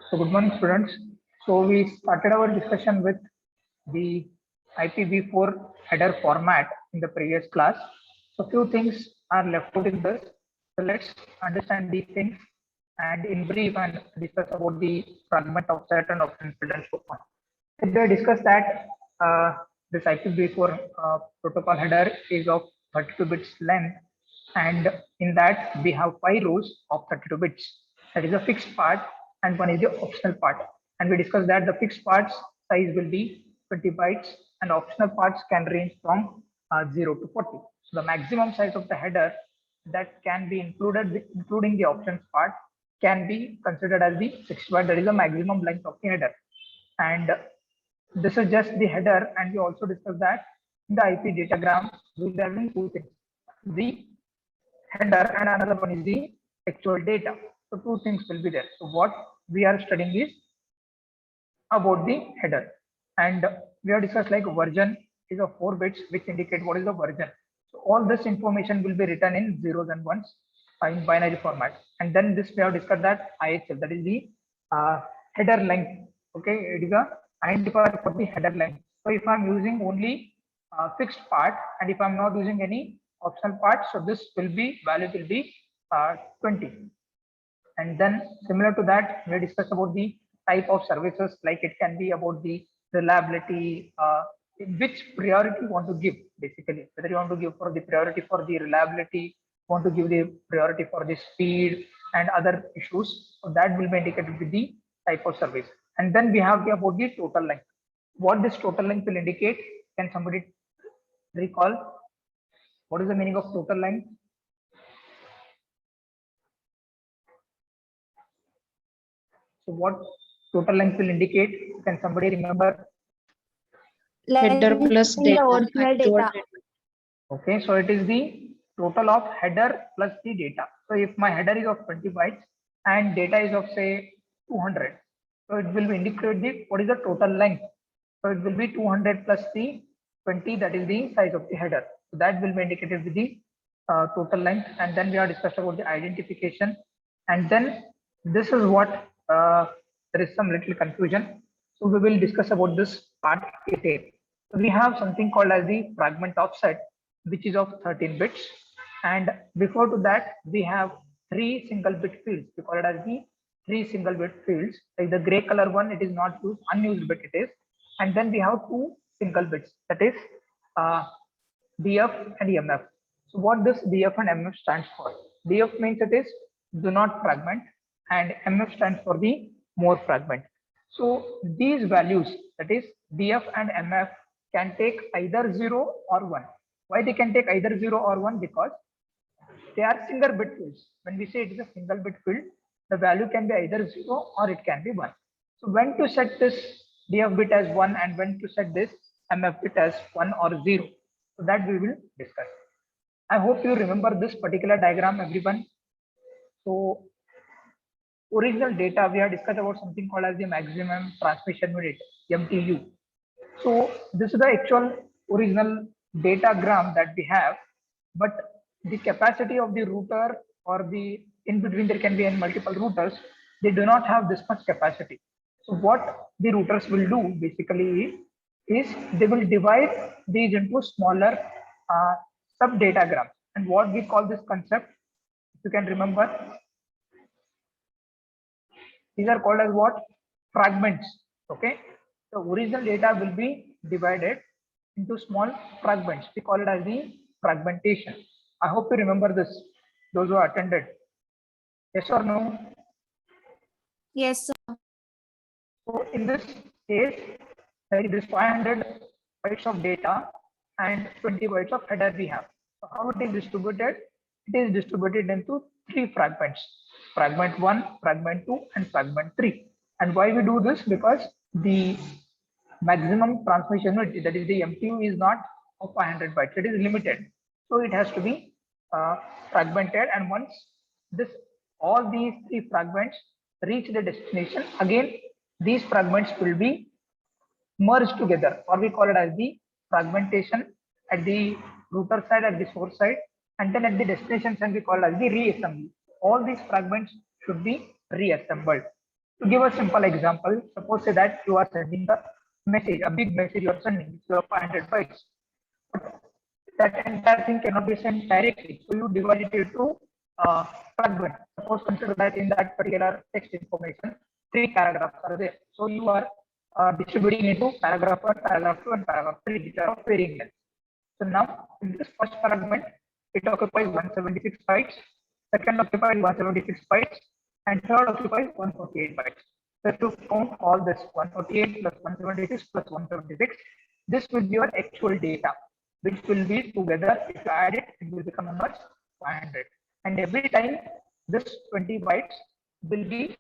So good morning, students. So we started our discussion with the IPv4 header format in the previous class. So few things are left out in this. So let's understand these things and in brief and discuss about the fragment of set and option field and so on. So we discussed that this IPv4 protocol header is of 32 bits length, and in that we have 5 rows of 32 bits. That is a fixed part, and one is the optional part. And we discussed that the fixed parts size will be 20 bytes, and optional parts can range from 0 to 40. So the maximum size of the header that can be included, including the options part, can be considered as the 60 byte. That is the maximum length of the header. And this is just the header, and we also discussed that in the IP datagram we'll be having two things: the header and another one is the actual data. So two things will be there. So what we are studying is about the header, and we have discussed like version is of 4 bits which indicate what is the version. So all this information will be written in zeros and ones in binary format, and then this we have discussed that IHL, that is the header length. Okay, it is a identifier for the header length. So if I'm using only fixed part and if I'm not using any optional part, so this will be value will be 20. And then similar to that, we discussed about the type of services, like it can be about the reliability, which priority you want to give, basically whether you want to give for the priority for the reliability, want to give the priority for the speed and other issues. So that will be indicated with the type of service. And then we have about the total length. What this total length will indicate, can somebody recall what is the meaning of total length? So what total length will indicate? Can somebody remember? Header plus in the data. original data. Okay, so it is the total of header plus the data. So if my header is of 20 bytes and data is of say 200, so it will indicate the what is the total length. So it will be 200 plus the 20, that is the size of the header. So that will be indicated with the total length. And then we have discussed about the identification. And then this is what there is some little confusion. So we will discuss about this part detail. We have something called as the fragment offset, which is of 13 bits. And before to that, we have 3 single bit fields. We call it as the 3 single bit fields. Like the gray color one, it is not used, unused bit it is. And then we have 2 single bits, that is DF and MF. So what this DF and MF stands for? DF means it is do not fragment, and MF stands for the more fragment. So these values, that is DF and MF, can take either 0 or 1. Why they can take either 0 or 1? Because they are single bit fields. When we say it is a single bit field, the value can be either 0 or it can be 1. So when to set this DF bit as 1 and when to set this MF bit as 1 or 0, so that we will discuss. I hope you remember this particular diagram, everyone. So original data, we have discussed about something called as the maximum transmission rate, MTU. So this is the actual original datagram that we have, but the capacity of the router or the in between there can be multiple routers, they do not have this much capacity. So what the routers will do basically is they will divide these into smaller sub datagrams. And what we call this concept, if you can remember, these are called as what? Fragments. Okay. The original data will be divided into small fragments. We call it as the fragmentation. I hope you remember this, those who attended. Yes or no? Yes, sir. So in this case, there is 500 bytes of data and 20 bytes of header we have. So how it is distributed? It is distributed into 3 fragments: fragment 1, fragment 2, and fragment 3. And why we do this? Because the maximum transmission rate, that is the MTU, is not of 500 bytes. It is limited, so it has to be fragmented. And once this all these 3 fragments reach the destination, again these fragments will be merged together, or we call it as the fragmentation at the router side, at the source side, and then at the destination side we call it as the reassembly. All these fragments should be reassembled. To give a simple example, suppose say that you are sending a message, a big message you are sending, it's 500 bytes. But that entire thing cannot be sent directly. So you divide it into fragment. Suppose consider that in that particular text information, 3 paragraphs are there. So you are distributing into paragraph 1, paragraph 2, and paragraph 3, which are of varying length. So now in this first fragment, it occupies 176 bytes, second occupies 176 bytes, and third occupies 148 bytes. So to count all this 148 plus 176 plus 176, this will be your actual data, which will be together. If you add it, it will become how much? 500. And every time this 20 bytes will be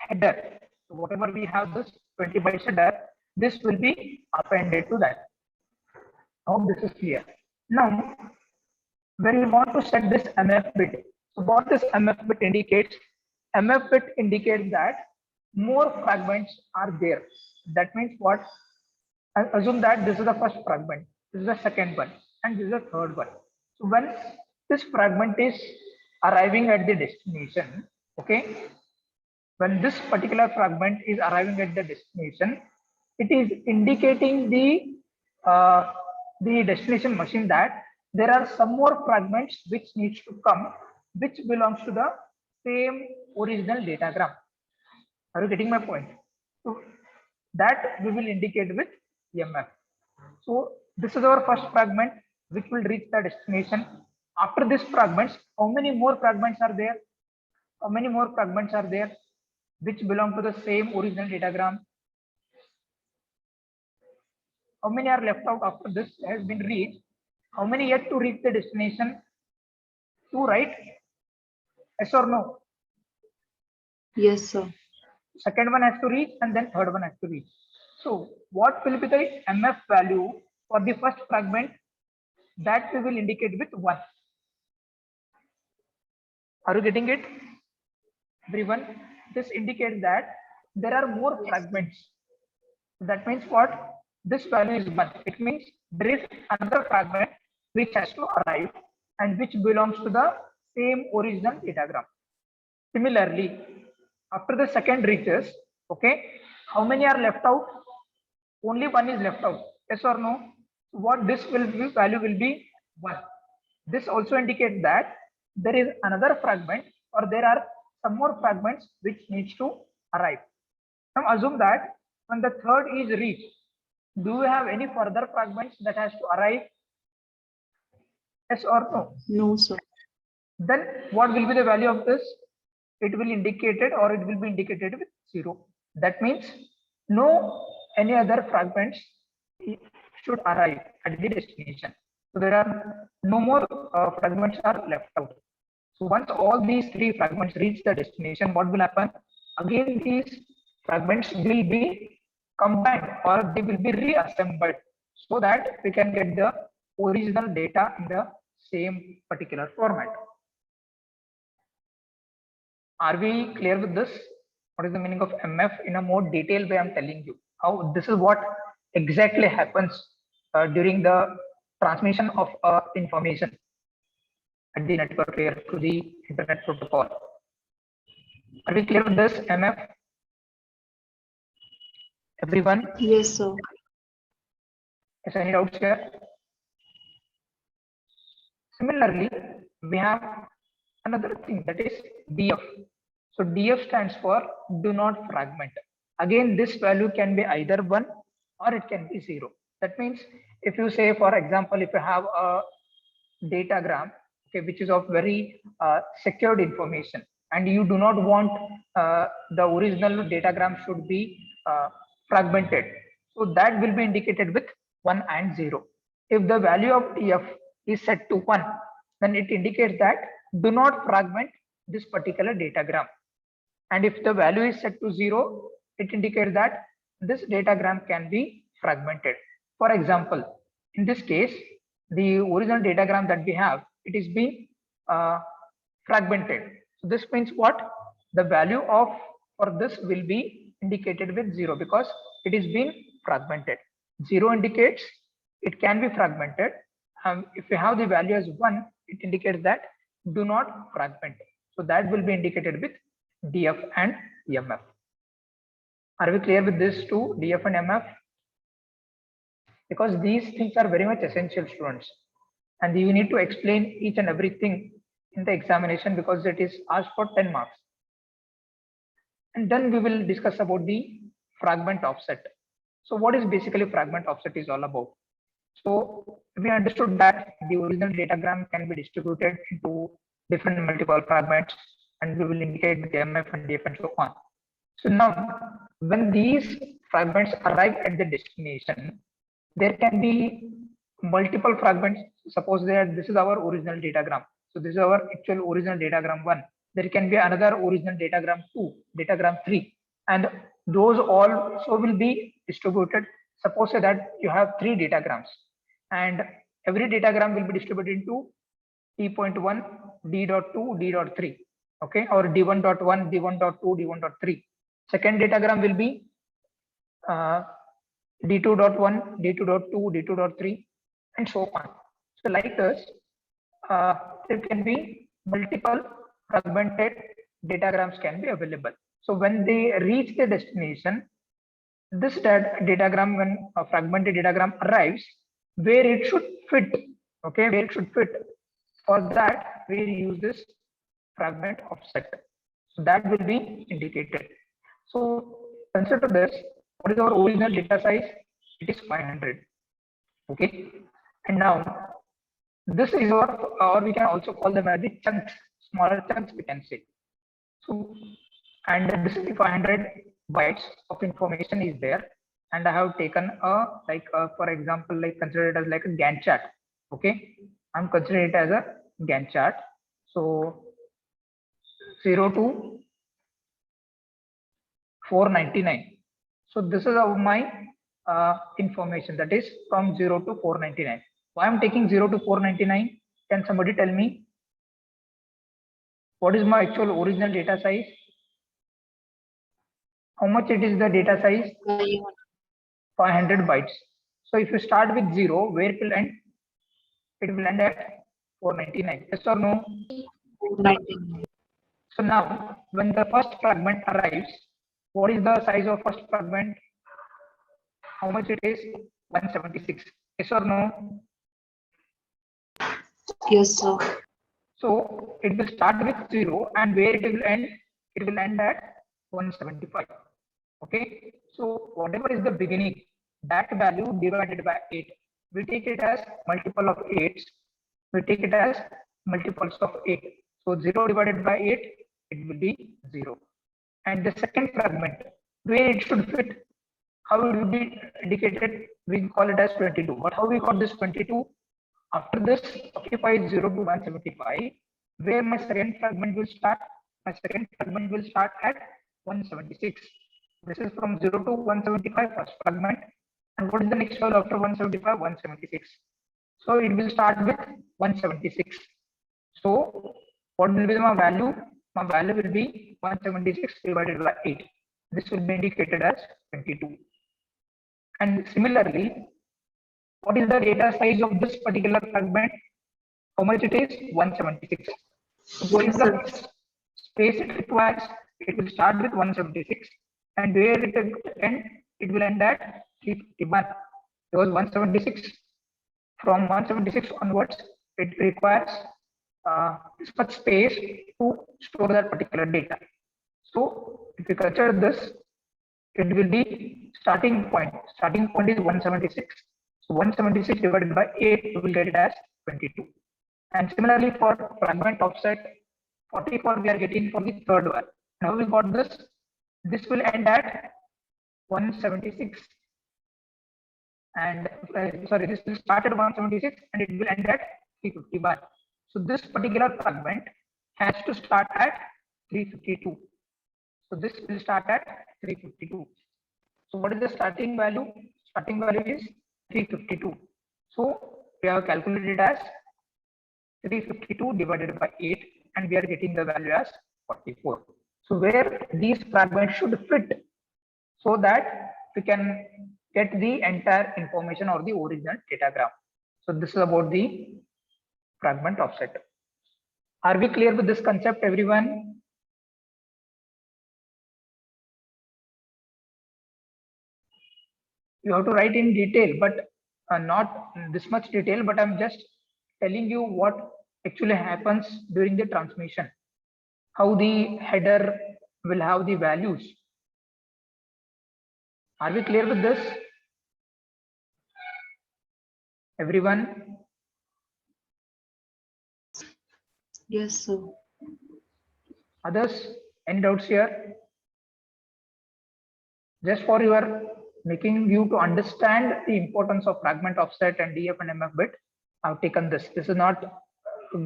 header. So whatever we have this 20 bytes header, this will be appended to that. Now this is clear. Now, when we want to set this MF bit, so what this MF bit indicates? MF bit indicates that more fragments are there. That means what? Assume that this is the first fragment, this is the second one, and this is the third one. So when this fragment is arriving at the destination, okay, when this particular fragment is arriving at the destination, it is indicating the destination machine that there are some more fragments which needs to come, which belongs to the same original datagram. Are you getting my point? So that we will indicate with MF. So this is our first fragment which will reach the destination. After this fragments, how many more fragments are there? How many more fragments are there which belong to the same original datagram? How many are left out after this has been reached? How many yet to reach the destination? 2, right? Yes or no? Yes, sir. Second one has to reach and then third one has to reach. So what will be the MF value for the first fragment? That we will indicate with 1. Are you getting it? Everyone, this indicates that there are more fragments. That means what? This value is 1. It means there is another fragment which has to arrive and which belongs to the same original datagram. Similarly, after the second reaches, okay, how many are left out? Only 1 is left out. Yes or no? What this will be, value will be 1. This also indicates that there is another fragment or there are some more fragments which needs to arrive. Now assume that when the third is reached, do you have any further fragments that has to arrive? Yes or no? No, sir. Then what will be the value of this? It will indicate it or it will be indicated with 0. That means no any other fragments should arrive at the destination. So there are no more fragments are left out. So once all these 3 fragments reach the destination, what will happen? Again, these fragments will be combined or they will be reassembled so that we can get the original data in the same particular format. Are we clear with this? What is the meaning of MF? In a more detailed way, I'm telling you how this is what exactly happens during the transmission of information at the network layer to the internet protocol. Are we clear with this MF? Everyone? Yes, sir. Is any doubts here? Similarly, we have another thing, that is DF. So DF stands for do not fragment. Again, this value can be either 1 or it can be 0. That means if you say, for example, if you have a datagram, okay, which is of very secured information and you do not want the original datagram should be fragmented, so that will be indicated with 1 and 0. If the value of DF is set to 1, then it indicates that do not fragment this particular datagram. And if the value is set to 0, it indicates that this datagram can be fragmented. For example, in this case, the original datagram that we have, it is being fragmented. So this means what? The value of for this will be indicated with 0 because it is being fragmented. 0 indicates it can be fragmented. If you have the value as 1, it indicates that do not fragment. So that will be indicated with DF and MF. Are we clear with this too, DF and MF? Because these things are very much essential, students, and you need to explain each and everything in the examination because it is asked for 10 marks. And then we will discuss about the fragment offset. So what is basically fragment offset is all about? So we understood that the original datagram can be distributed into different multiple fragments, and we will indicate with MF and DF and so on. So now, when these fragments arrive at the destination, there can be multiple fragments. Suppose that this is our original datagram. So this is our actual original datagram 1. There can be another original datagram 2, datagram 3, and those also will be distributed. Suppose that you have 3 datagrams, and every datagram will be distributed into D.1, D.2, D.3, okay, or D1.1, D1.2, D1.3. Second datagram will be D2.1, D2.2, D2.3, and so on. So like this, there can be multiple fragmented datagrams can be available. So when they reach the destination, this datagram, when a fragmented datagram arrives, where it should fit, okay, where it should fit. For that, we use this fragment offset. So that will be indicated. So consider this. What is our original data size? It is 500. Okay. And now this is what, or we can also call them as the chunks, smaller chunks we can say. So, and this is the 500 bytes of information is there. And I have taken a, like, for example, like consider it as like a Gantt chart. Okay. I'm considering it as a Gantt chart. So 0 to 499. So this is of my information, that is from 0 to 499. Why I'm taking 0 to 499? Can somebody tell me what is my actual original data size? How much it is the data size? 500 bytes. So if you start with 0, where it will end? It will end at 499. Yes or no? 499. So now, when the first fragment arrives, what is the size of first fragment? How much it is? 176. Yes or no? Yes, sir. So it will start with 0, and where it will end? It will end at 175. Okay. So whatever is the beginning, that value divided by 8. We take it as multiple of 8. We take it as multiples of 8. So 0 divided by 8, it will be 0. And the second fragment, where it should fit, how it will be indicated? We call it as 22. But how we got this 22? After this occupies 0 to 175, where my second fragment will start? My second fragment will start at 176. This is from 0 to 175 first fragment. And what is the next value after 175? 176. So it will start with 176. So what will be my value? My value will be 176 divided by 8. This will be indicated as 22. And similarly, what is the data size of this particular fragment? How much it is? 176. So what is the space it requires? It will start with 176, and where it will end? It will end at 351. Because 176, from 176 onwards, it requires this much space to store that particular data. So if you consider this, it will be starting point. Starting point is 176. So 176 divided by 8, you will get it as 22. And similarly for fragment offset, 44 we are getting for the third one. Now we got this. This will end at 176. And sorry, this will start at 176 and it will end at 351. So this particular fragment has to start at 352. So this will start at 352. So what is the starting value? Starting value is 352. So we have calculated as 352 divided by 8, and we are getting the value as 44. So where these fragments should fit, so that we can get the entire information or the original datagram. So this is about the fragment offset. Are we clear with this concept, everyone? you have to write in detail, but not this much detail, but I'm just telling you what actually happens during the transmission, how the header will have the values. Are we clear with this? Everyone? Yes, sir. Others? Any doubts here? Just for your making you to understand the importance of fragment offset and DF and MF bit, I've taken this. This is not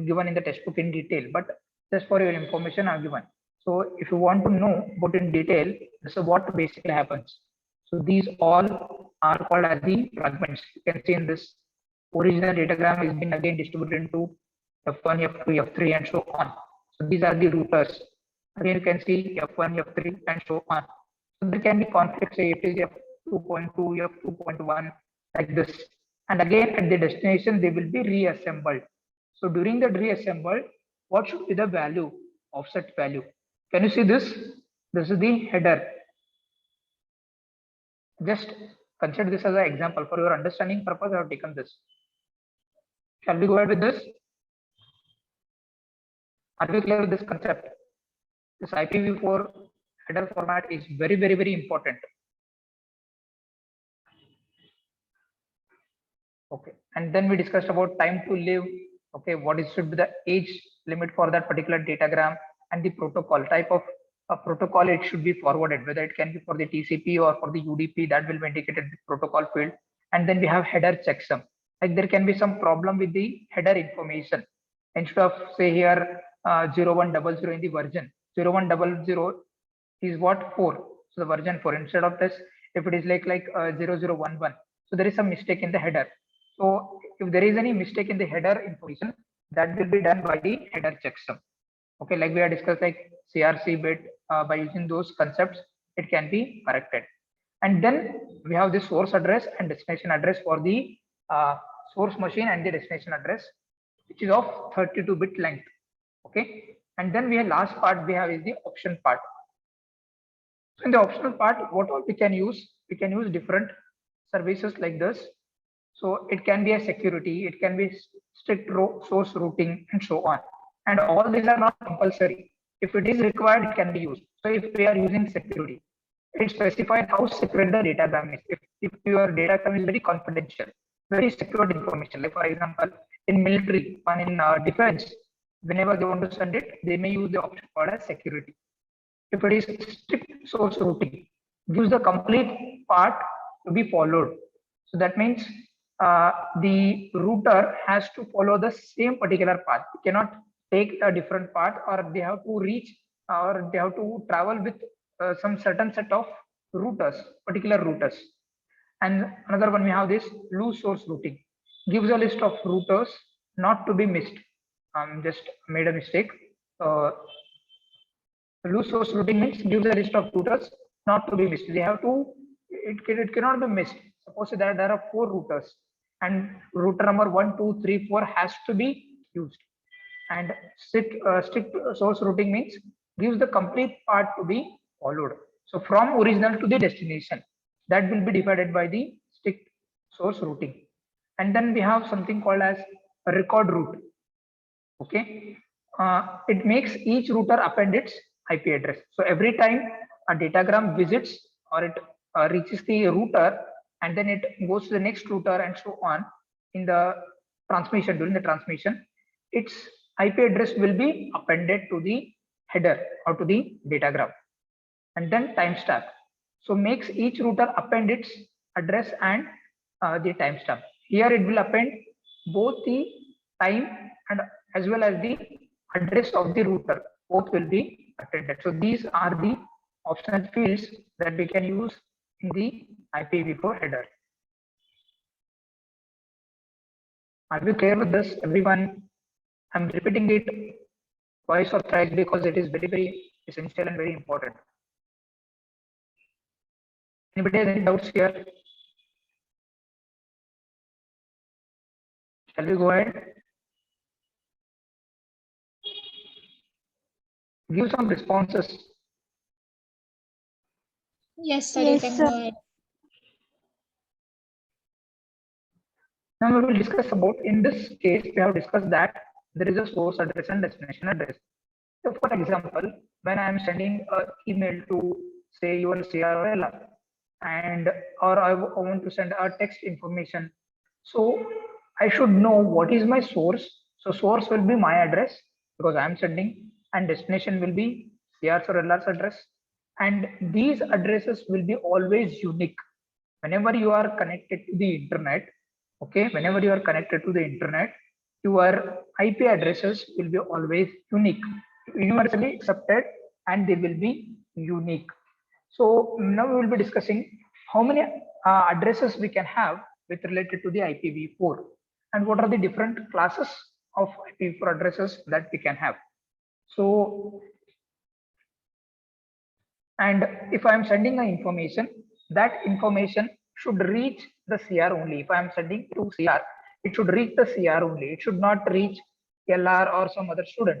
given in the textbook in detail, but just for your information I've given. So if you want to know about in detail, this is what basically happens. So these all are called as the fragments. You can see in this original datagram is being again distributed into F1, F2, F3 and so on. So these are the routers. Again you can see F1, F3 and so on. So there can be conflicts, say it is F2.2, F2.1 like this. And again at the destination they will be reassembled. So during the reassemble, what should be the value, offset value? Can you see this? This is the header. Just consider this as an example for your understanding purpose. I have taken this. Shall we go ahead with this? Are we clear with this concept? This IPv4 header format is very, very, very important. Okay, and then we discussed about time to live. Okay, what is should be the age limit for that particular datagram, and the protocol type of a protocol it should be forwarded, whether it can be for the TCP or for the UDP, that will be indicated in the protocol field. And then we have header checksum. Like there can be some problem with the header information. Instead of say here 0100 in the version, 0100 is what 4. So the version 4 instead of this, if it is like 0011, so there is some mistake in the header. So if there is any mistake in the header information, that will be done by the header checksum. Okay, like we have discussed, like CRC bit, by using those concepts, it can be corrected. And then we have the source address and destination address for the source machine and the destination address, which is of 32-bit length. Okay, and then we have last part we have is the option part. So in the optional part, what all we can use different services like this. So it can be a security, it can be strict source routing and so on. And all these are not compulsory. If it is required, it can be used. So if we are using security, it specifies how secure the datagram is. If your datagram is very confidential, very secured information, like for example, in military and in defense, whenever they want to send it, they may use the option called as security. If it is strict source routing, gives the complete path to be followed. So that means the router has to follow the same particular path. You cannot take a different path, or they have to reach, or they have to travel with some certain set of routers, particular routers. And another one we have this loose source routing, gives a list of routers not to be missed. Just made a mistake. Loose source routing means gives a list of routers not to be missed. They have to, it cannot be missed. Suppose that there are 4 routers and router number 1, 2, 3, 4 has to be used. And strict source routing means gives the complete path to be followed. So from original to the destination, that will be divided by the strict source routing. And then we have something called as a record route. Okay, it makes each router append its IP address. So every time a datagram visits or it reaches the router, and then it goes to the next router and so on in the transmission, during the transmission, its IP address will be appended to the header or to the datagram. And then timestamp. So makes each router append its address and the timestamp. Here it will append both the time and as well as the address of the router. Both will be appended. So these are the optional fields that we can use in the IPv4 header. Are we clear with this, everyone? I'm repeating it twice or thrice because it is very, very essential and very important. Anybody has any doubts here? Shall we go ahead? Give some responses. Yes, sir. You can go ahead. Now we will discuss about, in this case, we have discussed that there is a source address and destination address. So for example, when I am sending an email to say your CR or LR, and or I want to send a text information, so I should know what is my source. So source will be my address because I am sending, and destination will be CR's or LR's address. And these addresses will be always unique. Whenever you are connected to the internet, okay, whenever you are connected to the internet, your IP addresses will be always unique, universally accepted, and they will be unique. So now we will be discussing how many addresses we can have with related to the IPv4, and what are the different classes of IPv4 addresses that we can have. So, and if I am sending an information, that information should reach the CR only. If I am sending to CR, it should reach the CR only. It should not reach LR or some other student.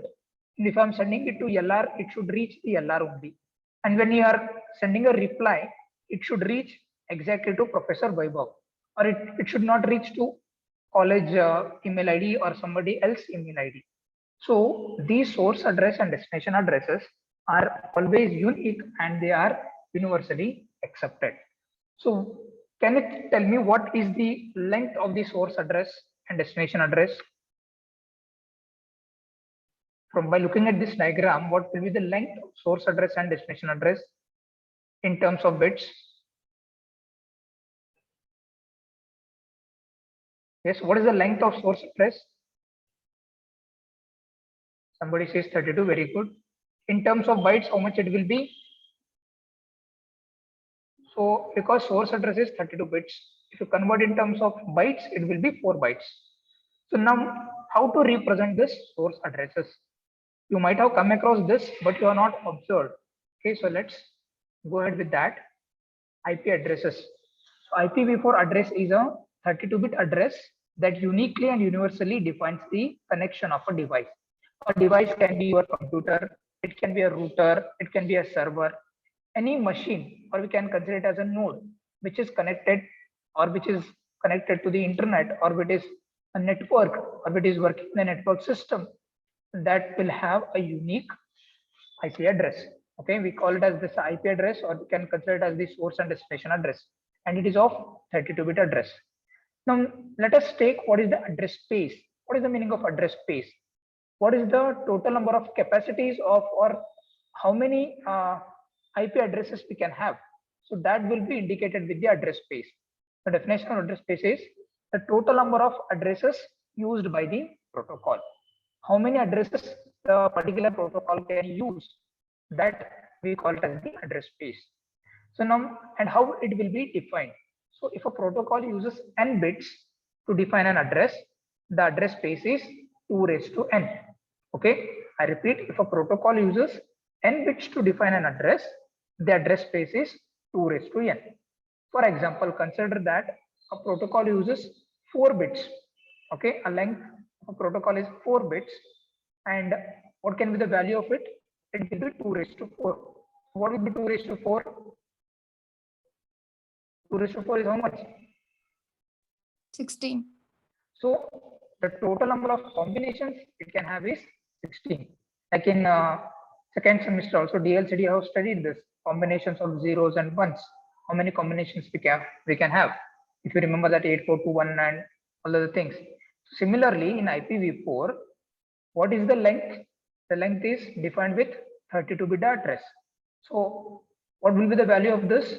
And if I'm sending it to LR, it should reach the LR only. And when you are sending a reply, it should reach exactly to Professor Vaibhav, or it should not reach to college email ID or somebody else email ID. So these source address and destination addresses are always unique and they are universally accepted. So can you tell me what is the length of the source address and destination address? From by looking at this diagram, what will be the length of source address and destination address in terms of bits? Yes, what is the length of source address? Somebody says 32, very good. In terms of bytes, how much it will be? So because source address is 32 bits, if you convert in terms of bytes, it will be 4 bytes. So now how to represent this source addresses? You might have come across this, but you are not observed. Okay, so let's go ahead with that. IP addresses. So IPv4 address is a 32-bit address that uniquely and universally defines the connection of a device. A device can be your computer, it can be a router, it can be a server, any machine, or we can consider it as a node which is connected or which is connected to the internet, or it is a network, or it is working in a network system, that will have a unique IP address. Okay, we call it as this IP address, or we can consider it as the source and destination address, and it is of 32-bit address. Now let us take what is the address space. What is the meaning of address space? What is the total number of capacities of, or how many IP addresses we can have? So that will be indicated with the address space. The definition of address space is the total number of addresses used by the protocol. How many addresses the particular protocol can use, that we call it as the address space. So now, and how it will be defined. So if a protocol uses n bits to define an address, the address space is 2 raised to n. Okay, I repeat, if a protocol uses n bits to define an address, the address space is 2 raised to n. For example, consider that a protocol uses 4 bits. Okay, a length of a protocol is 4 bits, and what can be the value of it? It will be 2 raised to 4. What will be 2 raised to 4? 2 raised to 4 is how much? 16. So the total number of combinations it can have is 16. Like in second semester also, DLCD have studied this combinations of zeros and ones. How many combinations we can have? If you remember that 8421 and all other things. Similarly, in IPv4, what is the length? The length is defined with 32-bit address. So what will be the value of this?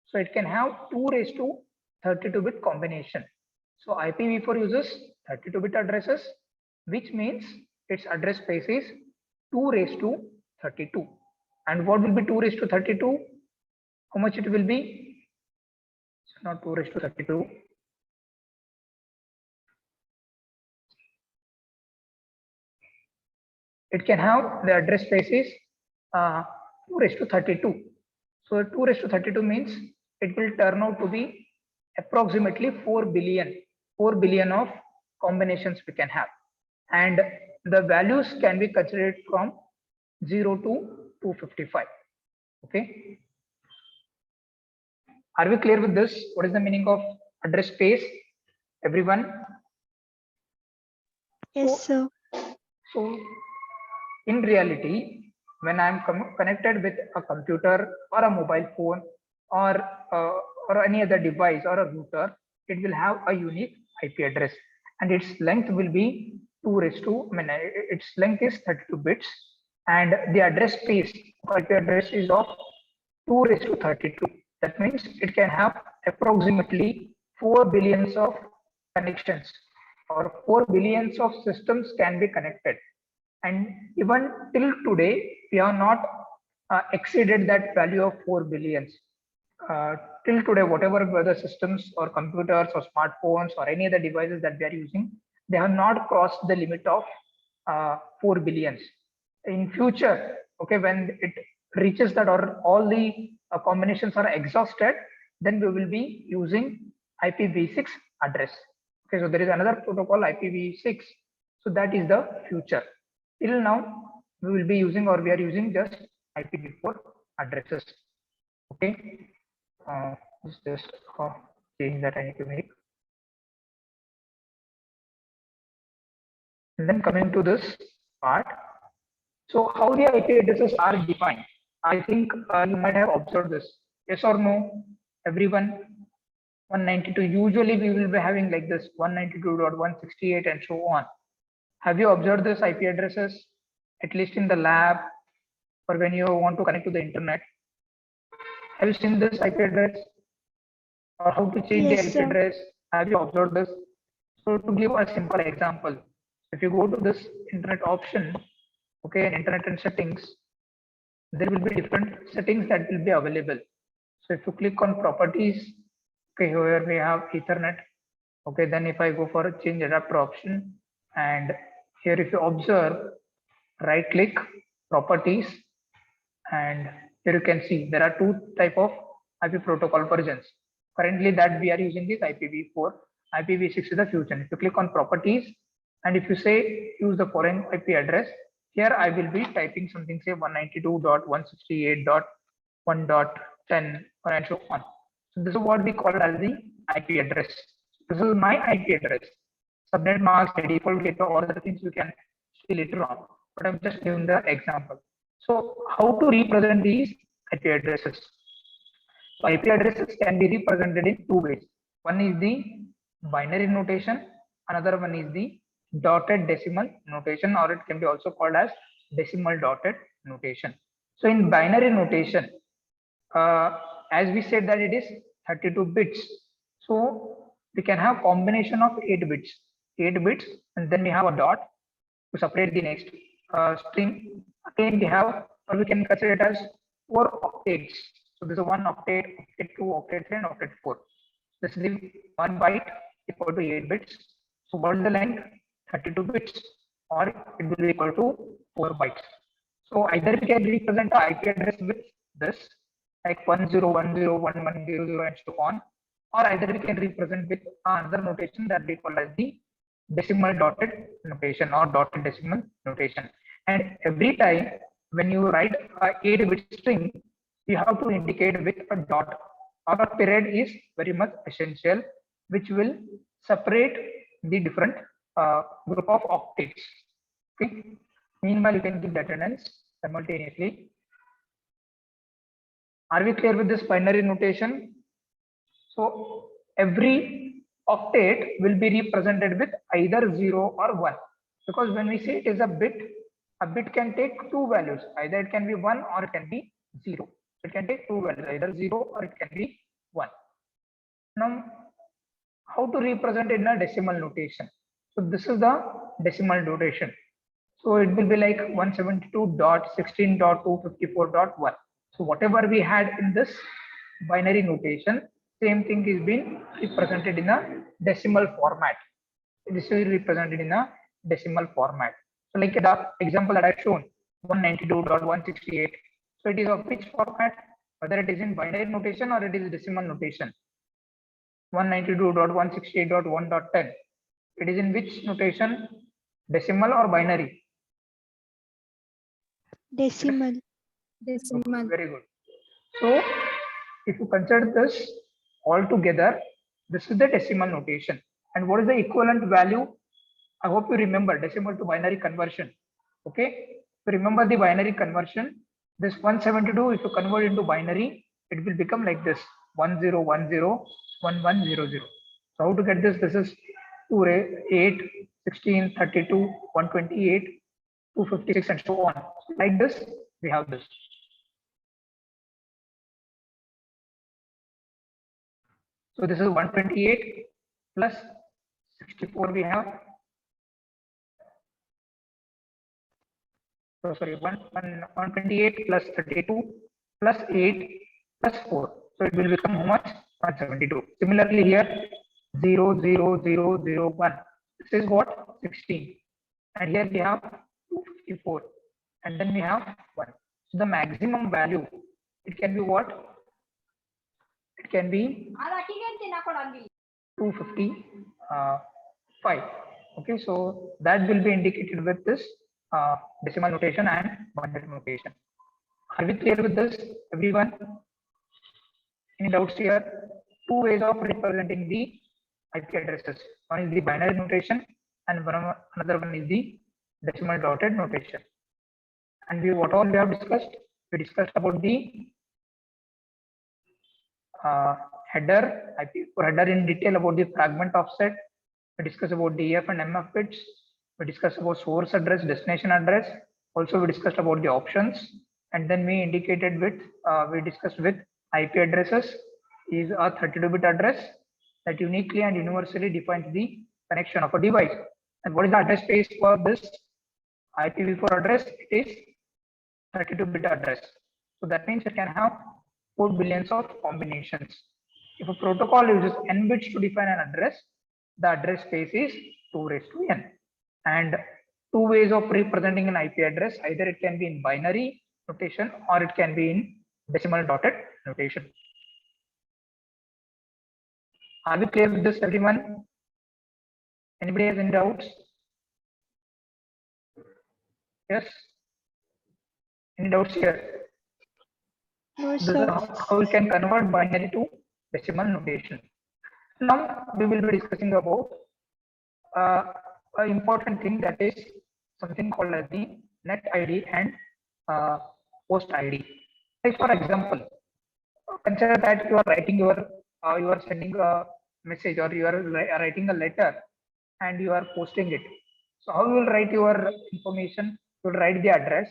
So it can have 2 raised to 32-bit combination. So IPv4 uses 32-bit addresses, which means its address space is 2 raised to 32. And what will be 2 raised to 32? How much it will be? It's not 2 raised to 32. It can have the address space is 2 raised to 32. So 2 raised to 32 means it will turn out to be approximately 4 billion of combinations we can have, and the values can be considered from 0 to 255. Okay, are we clear with this? What is the meaning of address space? Everyone? Yes, sir. So in reality, when I'm connected with a computer or a mobile phone or uh, or any other device or a router, it will have a unique IP address, and its length will be 2 raised to, its length is 32 bits, and the address space of IP address is of 2 raised to 32. That means it can have approximately 4 billions of connections, or 4 billions of systems can be connected. And even till today, we have not exceeded that value of 4 billions. Till today, whatever the systems or computers or smartphones or any other devices that we are using, they have not crossed the limit of 4 billions. In future, okay, when it reaches that, or all the combinations are exhausted, then we will be using IPv6 address. Okay, so there is another protocol IPv6. So that is the future. Till now, we will be using, or we are using, just IPv4 addresses. Okay, this is just a change that I need to make. And then coming to this part, so how the IP addresses are defined? I think you might have observed this. Yes or no? Everyone? 192. Usually we will be having like this 192.168 and so on. Have you observed this IP addresses, at least in the lab, or when you want to connect to the internet? Have you seen this IP address, or how to change Yes, the IP sir. address? Have you observed this? So to give a simple example, if you go to this internet option, okay, in internet and settings, there will be different settings that will be available. So if you click on properties, okay, here we have Ethernet. Okay, then if I go for a change adapter option, and here if you observe, right click properties, and here you can see there are two type of IP protocol versions. Currently that we are using is IPv4. IPv6 is the future. If you click on properties, and if you say use the foreign IP address, here I will be typing something, say 192.168.1.10 and so on. So this is what we call as the IP address. This is my IP address. Subnet mask, the default gateway, all the things you can see later on. But I'm just giving the example. So how to represent these IP addresses? So IP addresses can be represented in two ways. One is the binary notation, another one is the dotted decimal notation, or it can be also called as decimal dotted notation. So in binary notation, as we said that it is 32 bits. So we can have combination of 8 bits, and then we have a dot to separate the next string. Again, we have, or we can consider it as 4 octates. So this is 1 octet, octet 2, octet 3, and octet 4. This is the 1 byte equal to 8 bits. So what is the length? 32 bits, or it will be equal to 4 bytes. So either we can represent the IP address with this, like 10101100 and so on, or either we can represent with another notation that we call as the decimal dotted notation or dotted decimal notation. And every time when you write a 8-bit string, you have to indicate with a dot, or a period is very much essential, which will separate the different group of octaves. Okay. Meanwhile, you can give the attendance simultaneously. Are we clear with this binary notation? So every octet will be represented with either 0 or 1, because when we say it is a bit can take two values. Either it can be 1 or it can be 0. It can take two values, either 0 or it can be 1. Now, how to represent in a decimal notation? So this is the decimal notation. So it will be like 172.16.254.1. So whatever we had in this binary notation, same thing is being represented in a decimal format. This is represented in a decimal format. So like the example that I've shown, 192.168. So it is of which format? Whether it is in binary notation or it is decimal notation. 192.168.1.10. It is in which notation? Decimal or binary? Decimal. Okay, very good. So if you consider this all together, this is the decimal notation. And what is the equivalent value? I hope you remember decimal to binary conversion. Okay, so remember the binary conversion. This 172, if you convert into binary, it will become like this: 10101100. So how to get this? This is 2, 8, 16, 32, 128, 256, and so on. Like this, we have this. So this is 128 plus 64 we have. So sorry, 128 plus 32 plus 8 plus 4. So it will become how much? 172. Similarly here, 0, 0, 0, 0, 1. This is what? 16. And here we have 254. And then we have 1. So the maximum value, it can be what? It can be 255. Okay, so that will be indicated with this decimal notation and binary notation. Are we clear with this, everyone? Any doubts here? Two ways of representing the IP addresses. One is the binary notation, and another one is the decimal dotted notation. And what all we have discussed? We discussed about the header, IP for header in detail, about the fragment offset. We discussed about DF and MF bits. We discussed about source address, destination address. Also, we discussed about the options, and then we indicated with we discussed with IP addresses is a 32-bit address that uniquely and universally defines the connection of a device. And what is the address space for this IPv4 address? It is 32-bit address. So that means it can have 4 billions of combinations. If a protocol uses n bits to define an address, the address space is 2 raised to n. And two ways of representing an IP address: either it can be in binary notation or it can be in decimal dotted notation. Are we clear with this, everyone? Anybody has any doubts? Yes. Any doubts here? No, This is sir. how we can convert binary to decimal notation. Now we will be discussing about an important thing, that is something called as the net ID and host ID. Like for example, consider that you are writing you are sending a message, or you are writing a letter and you are posting it. So how you will write your information? You will write the address,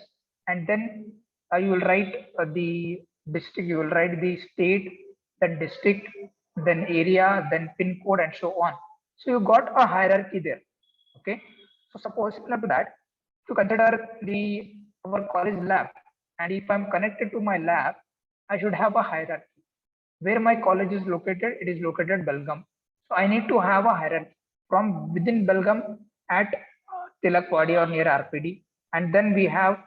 and then you will write the district, you will write the state, then district, then area, then pin code, and so on. So you got a hierarchy there. Okay. So suppose similar to that, to consider our college lab, and if I'm connected to my lab, I should have a hierarchy. Where my college is located, it is located Belgaum. So I need to have a hierarchy from within Belgaum at Tilakwadi or near RPD, and then we have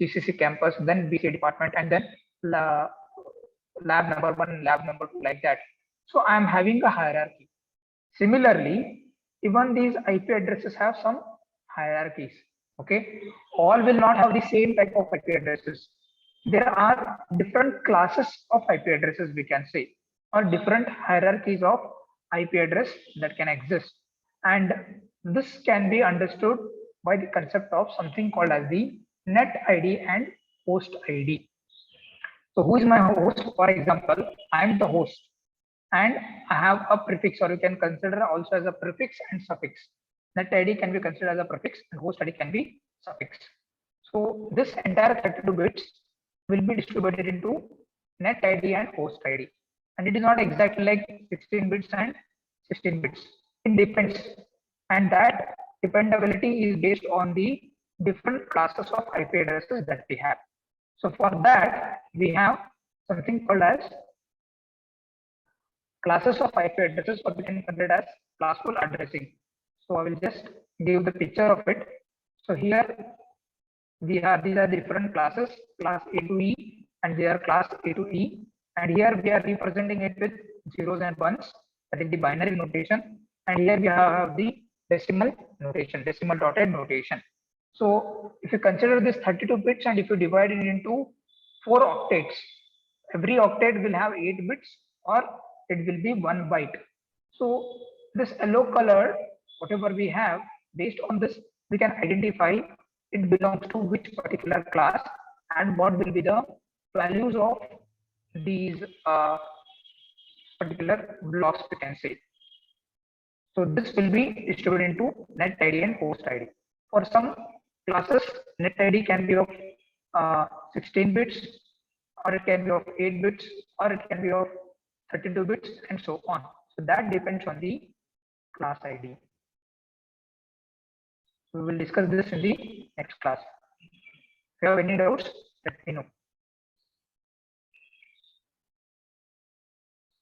GCC campus, then BCA department, and then lab number 1, lab number 2, like that. So I am having a hierarchy. Similarly, even these IP addresses have some hierarchies. Okay, all will not have the same type of IP addresses. There are different classes of IP addresses, we can say, or different hierarchies of IP address that can exist. And this can be understood by the concept of something called as the net ID and host ID. So who is my host? For example, I am the host, and I have a prefix, or you can consider also as a prefix and suffix. Net ID can be considered as a prefix, and host ID can be suffix. So this entire 32 bits will be distributed into net ID and host ID, and it is not exactly like 16 bits and 16 bits. It depends, and that dependability is based on the different classes of IP addresses that we have. So for that, we have something called as classes of IP addresses, or we can consider as classful addressing. So I will just give the picture of it. So here these are the different classes, class A to E, and they are class A to E. And here we are representing it with zeros and ones, that is the binary notation. And here we have the decimal notation, decimal dotted notation. So if you consider this 32 bits, and if you divide it into 4 octets, every octet will have 8 bits, or it will be 1 byte. So This yellow color, whatever we have, based on this, we can identify it belongs to which particular class and what will be the values of these particular blocks, we can say. So this will be distributed into net ID and host ID. For some classes, net ID can be of 16 bits, or it can be of 8 bits, or it can be of 32 bits, and so on. So that depends on the class ID. We will discuss this in the next class. If you have any doubts, let me know.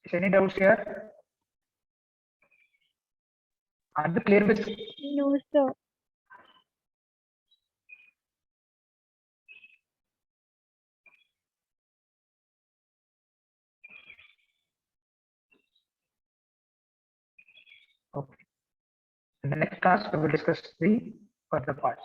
Is any doubts here? Are you clear with? No, sir. Okay. In the next class, we will discuss the further parts.